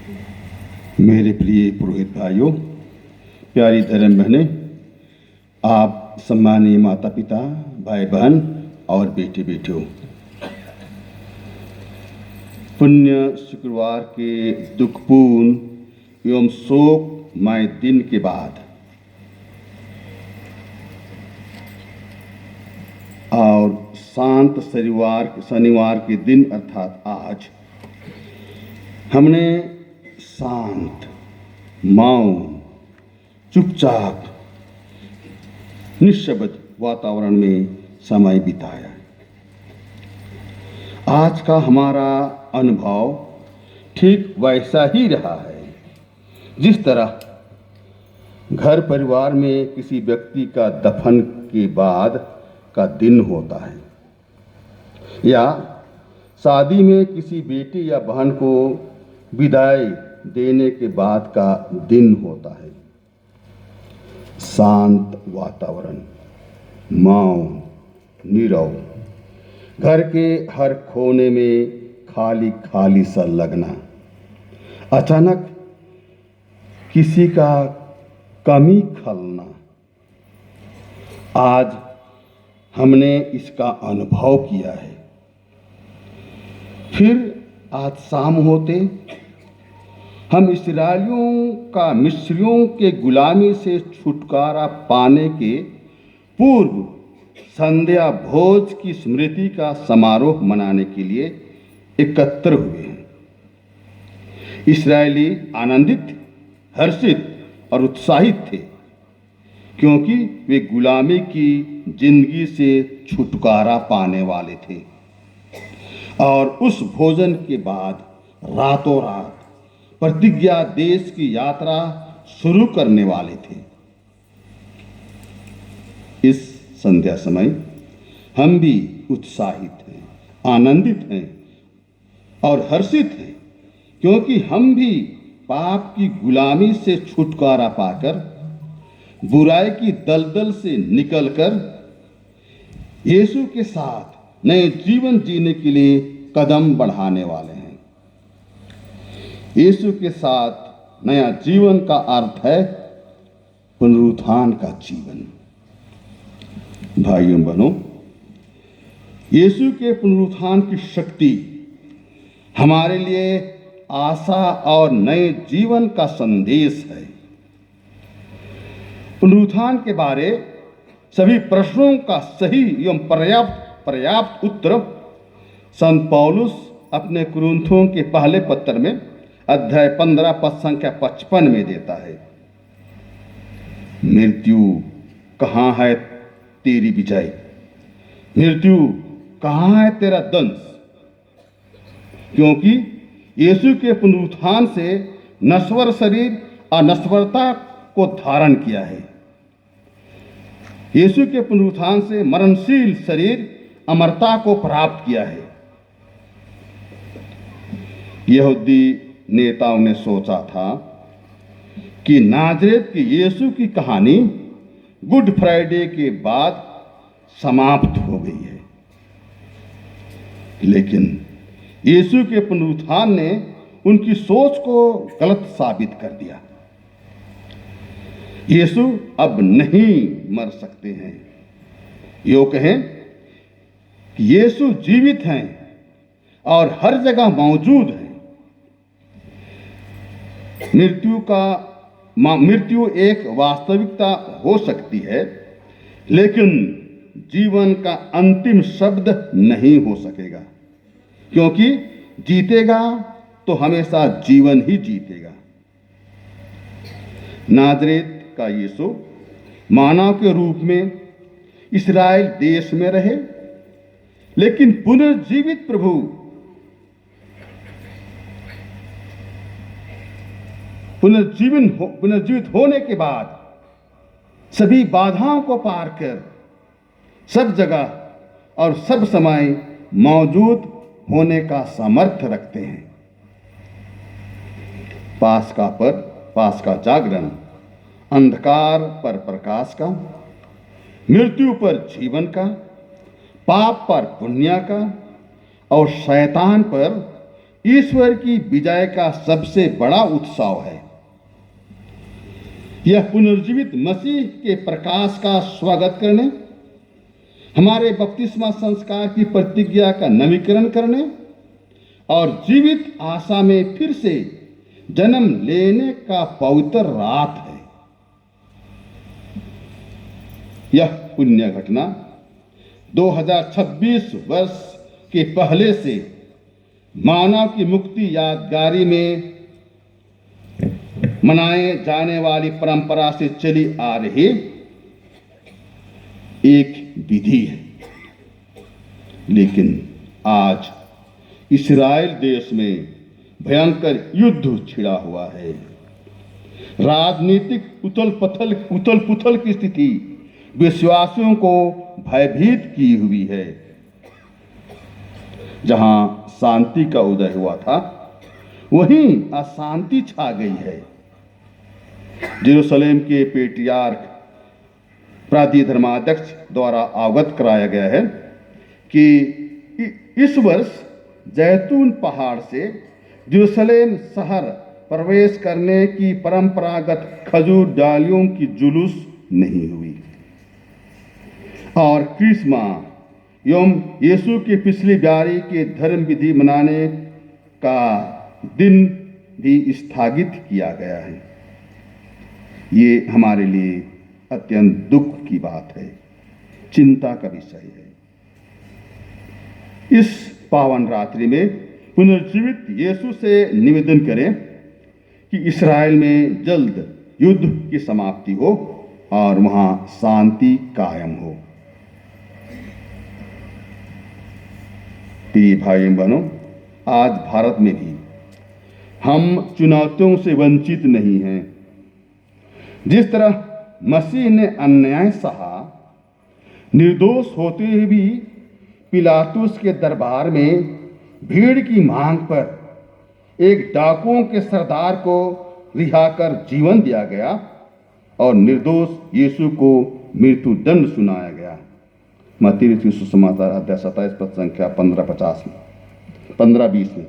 मेरे प्रिय पुरोहित भाइयों, प्यारी धर्म बहनें, आप सम्मानीय माता पिता, भाई बहन और बेटे बेटियों, पुण्य शुक्रवार के दुखपूर्ण एवं शोकमय दिन के बाद और शांत शनिवार के दिन अर्थात आज हमने शांत, मौन, चुपचाप, निशब्द वातावरण में समय बिताया। आज का हमारा अनुभव ठीक वैसा ही रहा है जिस तरह घर परिवार में किसी व्यक्ति का दफन के बाद का दिन होता है, या शादी में किसी बेटी या बहन को विदाई देने के बाद का दिन होता है। शांत वातावरण, मौन, नीरव, घर के हर कोने में खाली खाली सा लगना, अचानक किसी का कमी खलना। आज हमने इसका अनुभव किया है। फिर आज शाम होते हम इस्राएलियों का मिस्रियों के गुलामी से छुटकारा पाने के पूर्व संध्या भोज की स्मृति का समारोह मनाने के लिए एकत्र हुए हैं। इस्राएली आनंदित, हर्षित और उत्साहित थे क्योंकि वे गुलामी की जिंदगी से छुटकारा पाने वाले थे और उस भोजन के बाद रातों रात प्रतिज्ञा देश की यात्रा शुरू करने वाले थे। इस संध्या समय हम भी उत्साहित हैं, आनंदित हैं और हर्षित हैं क्योंकि हम भी पाप की गुलामी से छुटकारा पाकर, बुराई की दलदल से निकलकर यीशु के साथ नए जीवन जीने के लिए कदम बढ़ाने वाले हैं। यीशु के साथ नया जीवन का अर्थ है पुनरुत्थान का जीवन। भाइयों बहनों, यीशु के पुनरुत्थान की शक्ति हमारे लिए आशा और नए जीवन का संदेश है। पुनरुत्थान के बारे सभी प्रश्नों का सही एवं पर्याप्त उत्तर संत पौलुस अपने कुरिन्थियों के पहले पत्र में अध्याय 15 पद संख्या 55 में देता है। मृत्यु कहाँ है तेरी विजय? मृत्यु कहाँ है तेरा दंश? क्योंकि यीशु के पुनरुत्थान से नश्वर शरीर अनश्वरता को धारण किया है। यीशु के पुनरुत्थान से मरणशील शरीर अमरता को प्राप्त किया है। यहूदी नेताओं ने सोचा था कि नाजरेत के यीशु की कहानी गुड फ्राइडे के बाद समाप्त हो गई है, लेकिन यीशु के पुनरुत्थान ने उनकी सोच को गलत साबित कर दिया। यीशु अब नहीं मर सकते हैं। यो कहें कि यीशु जीवित हैं और हर जगह मौजूद हैं। मृत्यु एक वास्तविकता हो सकती है, लेकिन जीवन का अंतिम शब्द नहीं हो सकेगा, क्योंकि जीतेगा तो हमेशा जीवन ही जीतेगा। नाजरेत का यीशु मानव के रूप में इस्राएल देश में रहे, लेकिन पुनर्जीवित प्रभु पुनर्जीवित होने के बाद सभी बाधाओं को पार कर सब जगह और सब समय मौजूद होने का सामर्थ्य रखते हैं। पास का जागरण अंधकार पर प्रकाश का, मृत्यु पर जीवन का, पाप पर पुण्य का और शैतान पर ईश्वर की विजय का सबसे बड़ा उत्सव है। यह पुनर्जीवित मसीह के प्रकाश का स्वागत करने, हमारे बपतिस्मा संस्कार की प्रतिज्ञा का नवीकरण करने और जीवित आशा में फिर से जन्म लेने का पवित्र रात है। यह पुण्य घटना 2026 वर्ष के पहले से मानव की मुक्ति यादगारी में मनाए जाने वाली परंपरा से चली आ रही एक विधि है। लेकिन आज इस्राएल देश में भयंकर युद्ध छिड़ा हुआ है। राजनीतिक उथल पुथल की स्थिति विश्वासियों को भयभीत की हुई है। जहां शांति का उदय हुआ था, वहीं अशांति छा गई है। यरूशलेम के पेट्रियार्क प्रांतीय धर्माध्यक्ष द्वारा अवगत कराया गया है कि इस वर्ष जैतून पहाड़ से यरूशलेम शहर प्रवेश करने की परंपरागत खजूर डालियों की जुलूस नहीं हुई और क्रिसमस एवं यीशु की पिछली बारी के धर्म विधि मनाने का दिन भी स्थगित किया गया है। ये हमारे लिए अत्यंत दुख की बात है, चिंता का विषय है। इस पावन रात्रि में पुनर्जीवित यीशु से निवेदन करें कि इस्राएल में जल्द युद्ध की समाप्ति हो और वहां शांति कायम हो। प्रिय भाई बहनों, आज भारत में भी हम चुनौतियों से वंचित नहीं हैं। जिस तरह मसीह ने अन्याय सहा, निर्दोष होते हुए भी पिलातुस के दरबार में भीड़ की मांग पर एक डाकुओं के सरदार को रिहा कर जीवन दिया गया और निर्दोष यीशु को मृत्यु दंड सुनाया गया। मत्ती रचित सुसमाचार अध्याय 27 पद संख्या 15-20 में।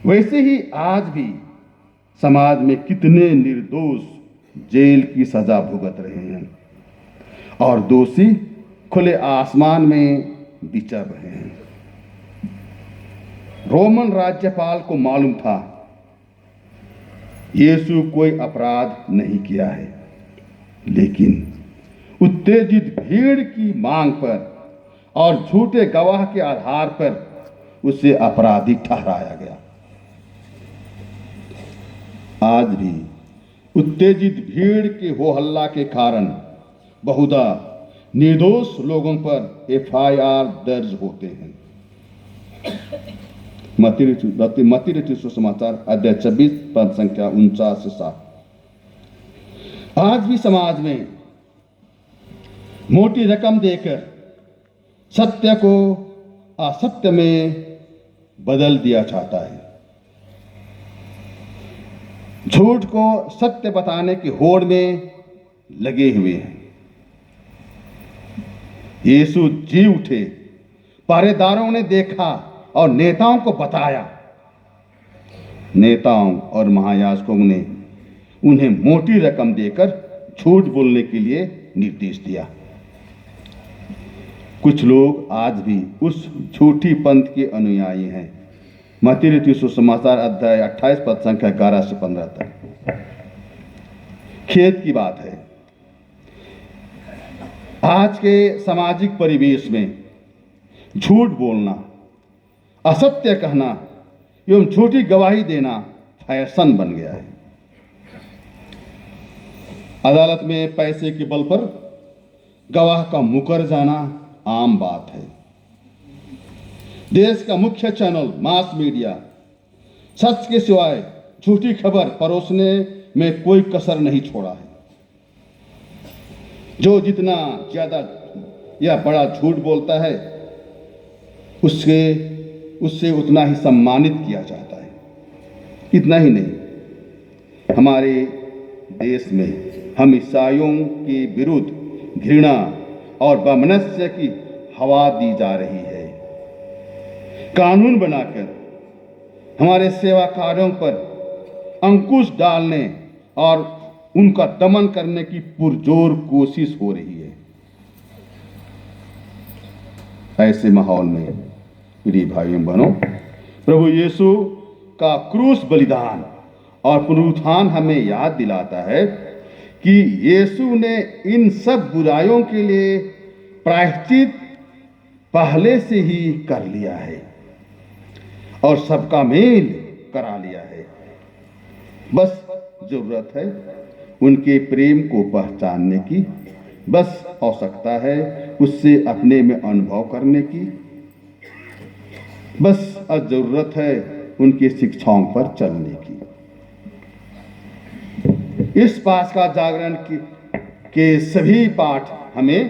वैसे ही आज भी समाज में कितने निर्दोष जेल की सजा भुगत रहे हैं और दोषी खुले आसमान में विचर रहे हैं। रोमन राज्यपाल को मालूम था यीशु कोई अपराध नहीं किया है, लेकिन उत्तेजित भीड़ की मांग पर और झूठे गवाह के आधार पर उसे अपराधी ठहराया गया। आज भी उत्तेजित भीड़ के हो हल्ला के कारण बहुधा निर्दोष लोगों पर एफआईआर दर्ज होते हैं। मत्ती रचित सुसमाचार अध्याय 26 पद संख्या 49 से 60। आज भी समाज में मोटी रकम देकर सत्य को असत्य में बदल दिया जाता है। झूठ को सत्य बताने की होड़ में लगे हुए हैं। यीशु जी उठे, पहरेदारों ने देखा और नेताओं को बताया। नेताओं और महायाजकों ने उन्हें मोटी रकम देकर झूठ बोलने के लिए निर्देश दिया। कुछ लोग आज भी उस झूठी पंथ के अनुयायी हैं। मत्ती रचित सुसमाचार अध्याय 28 पद संख्या 11 से 15 तक। खेद की बात है, आज के सामाजिक परिवेश में झूठ बोलना, असत्य कहना एवं झूठी गवाही देना फैशन बन गया है। अदालत में पैसे के बल पर गवाह का मुकर जाना आम बात है। देश का मुख्य चैनल मास मीडिया सच के सिवाय झूठी खबर परोसने में कोई कसर नहीं छोड़ा है। जो जितना ज्यादा या बड़ा झूठ बोलता है, उससे उतना ही सम्मानित किया जाता है। इतना ही नहीं, हमारे देश में हम ईसाइयों के विरुद्ध घृणा और वैमनस्य की हवा दी जा रही है। कानून बनाकर हमारे सेवा कार्यों पर अंकुश डालने और उनका दमन करने की पुरजोर कोशिश हो रही है। ऐसे माहौल में प्रिय भाइयों बहनों, प्रभु यीशु का क्रूस बलिदान और पुनरुत्थान हमें याद दिलाता है कि यीशु ने इन सब बुराइयों के लिए प्रायश्चित पहले से ही कर लिया है और सबका मेल करा लिया है। बस जरूरत है उनके प्रेम को पहचानने की, बस आवश्यकता है उससे अपने में अनुभव करने की, बस जरूरत है उनकी शिक्षाओं पर चलने की। इस पास्का जागरण के सभी पाठ हमें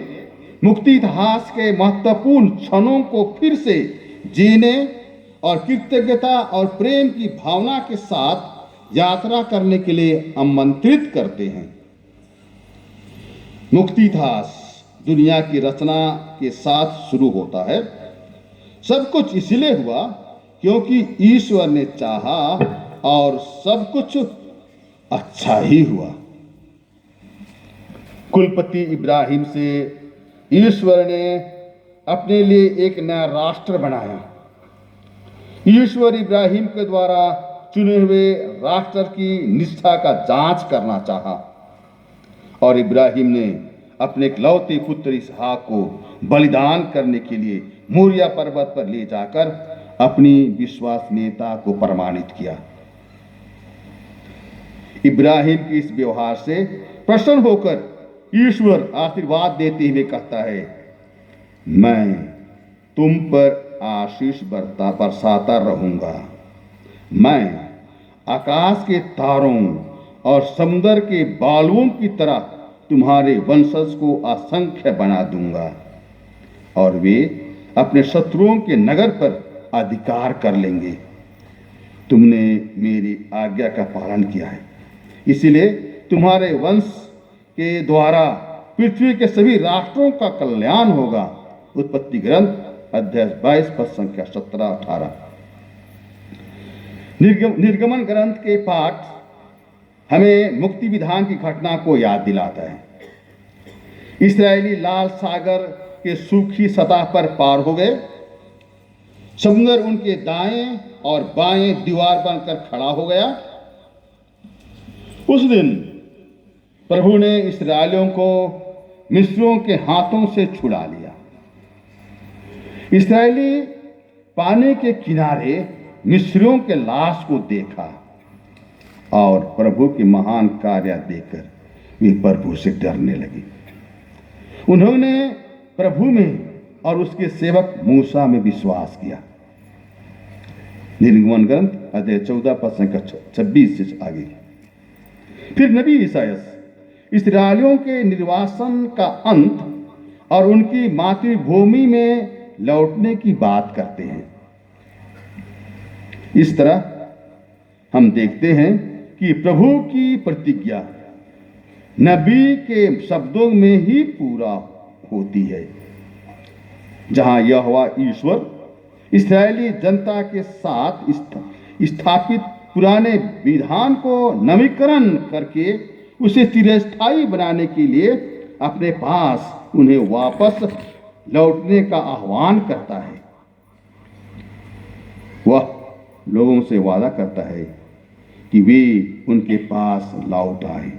मुक्ति इतिहास के महत्वपूर्ण क्षणों को फिर से जीने और कृतज्ञता और प्रेम की भावना के साथ यात्रा करने के लिए आमंत्रित करते हैं। मुक्ति इतिहास दुनिया की रचना के साथ शुरू होता है। सब कुछ इसलिए हुआ क्योंकि ईश्वर ने चाहा और सब कुछ अच्छा ही हुआ। कुलपति इब्राहिम से ईश्वर ने अपने लिए एक नया राष्ट्र बनाया। ईश्वर इब्राहिम के द्वारा चुने हुए राष्ट्र की निष्ठा का जांच करना चाहा और इब्राहिम ने अपने इकलौते पुत्र इसहाक को बलिदान करने के लिए मोरिया पर्वत पर ले जाकर अपनी विश्वसनीयता को प्रमाणित किया। इब्राहिम के इस व्यवहार से प्रसन्न होकर ईश्वर आशीर्वाद देते हुए कहता है, मैं तुम पर आशीष बरसाता रहूंगा। मैं आकाश के तारों और समुद्र के बालुओं की तरह तुम्हारे वंशज को असंख्य बना दूंगा और वे अपने शत्रुओं के नगर पर अधिकार कर लेंगे। तुमने मेरी आज्ञा का पालन किया है, इसलिए तुम्हारे वंश के द्वारा पृथ्वी के सभी राष्ट्रों का कल्याण होगा। उत्पत्ति ग्रंथ अध्याय 22 पद संख्या 17-18। निर्गमन ग्रंथ के पाठ हमें मुक्ति विधान की घटना को याद दिलाता है। इस्राएली लाल सागर के सूखी सतह पर पार हो गए। समुद्र उनके दाएं और बाएं दीवार बनकर खड़ा हो गया। उस दिन प्रभु ने इस्राएलियों को मिस्रियों के हाथों से छुड़ा लिया। इस्राएली पानी के किनारे मिस्रियों के लाश को देखा और प्रभु के महान कार्य देखकर वे प्रभु से डरने लगे। उन्होंने प्रभु में और उसके सेवक मूसा में विश्वास किया। निर्गमन ग्रंथ अध्याय 14 पद संख्या 26 से आगे। फिर नबी ईसायास इस्राएलियों के निर्वासन का अंत और उनकी मातृभूमि में लौटने की बात करते हैं। इस तरह हम देखते हैं कि प्रभु की प्रतिज्ञा नबी के शब्दों में ही पूरा होती है, जहां यहोवा ईश्वर इस्राएली जनता के साथ स्थापित पुराने विधान को नवीकरण करके उसे चिरस्थायी बनाने के लिए अपने पास उन्हें वापस लौटने का आह्वान करता है। वह लोगों से वादा करता है कि वे उनके पास लौट आए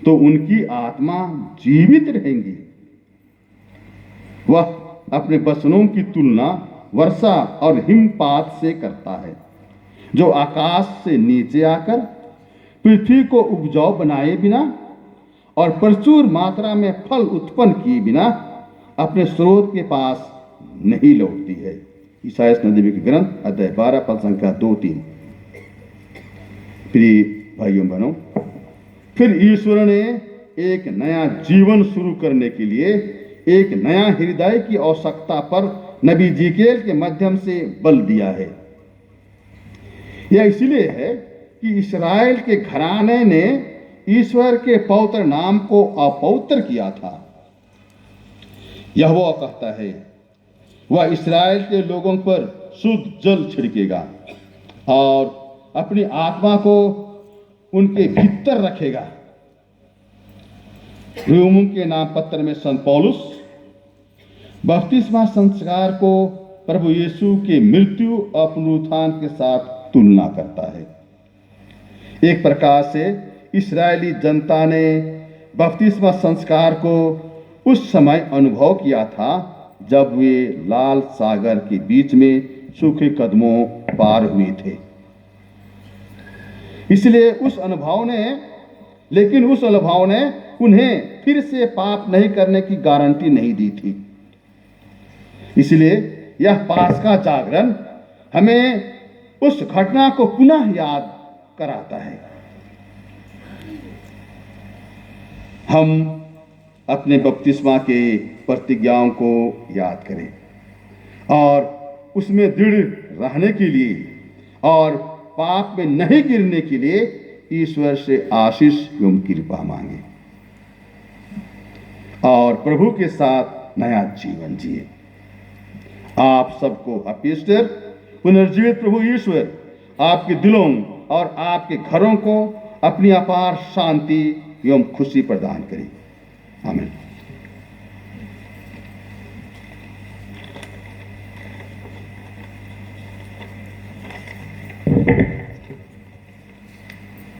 तो उनकी आत्मा जीवित रहेंगी। वह अपने वचनों की तुलना वर्षा और हिमपात से करता है, जो आकाश से नीचे आकर पृथ्वी को उपजाऊ बनाए बिना और प्रचुर मात्रा में फल उत्पन्न किए बिना अपने स्रोत के पास नहीं लौटती है। ईसायास नबी के ग्रंथ अध्याय 12 पद संख्या 2-3। प्रिय भाइयों बहनों, फिर ईश्वर ने एक नया जीवन शुरू करने के लिए एक नया हृदय की आवश्यकता पर नबी जीकेल के माध्यम से बल दिया है। यह इसलिए है कि इस्राएल के घराने ने ईश्वर के पवित्र नाम को अपवित्र किया था। यहोवा कहता है, वह इस्राएल के लोगों पर शुद्ध जल छिड़केगा और अपनी आत्मा को उनके भीतर रखेगा। रोमियों के नाम पत्र में संत पौलुस बपतिस्मा संस्कार को प्रभु यीशु के मृत्यु और पुनरुत्थान के साथ तुलना करता है। एक प्रकार से इस्राएली जनता ने बपतिस्मा संस्कार को उस समय अनुभव किया था जब वे लाल सागर के बीच में सूखे कदमों पार हुए थे। इसलिए उस अनुभव ने उन्हें फिर से पाप नहीं करने की गारंटी नहीं दी थी। इसलिए यह पास्का जागरण हमें उस घटना को पुनः याद कराता है। हम अपने बपतिस्मा के प्रतिज्ञाओं को याद करें और उसमें दृढ़ रहने के लिए और पाप में नहीं गिरने के लिए ईश्वर से आशीष एवं कृपा मांगे और प्रभु के साथ नया जीवन जिए। आप सबको अपीस्टर पुनर्जीवित प्रभु ईश्वर आपके दिलों और आपके घरों को अपनी अपार शांति एवं खुशी प्रदान करे। आमीन।